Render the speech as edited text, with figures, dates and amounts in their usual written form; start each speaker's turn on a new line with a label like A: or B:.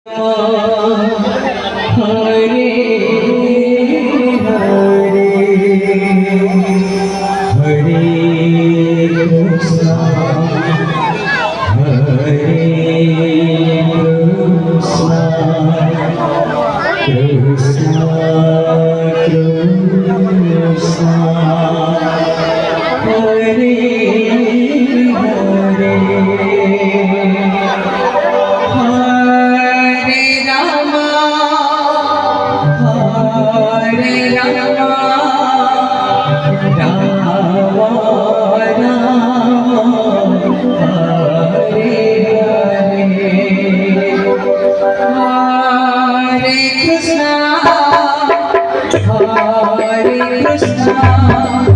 A: Hare Hare Hare Krishna Krishna Krishna Hare Hare Hare Rama, Rama Rama, Hare Hare, Hare Krishna, Hare Krishna.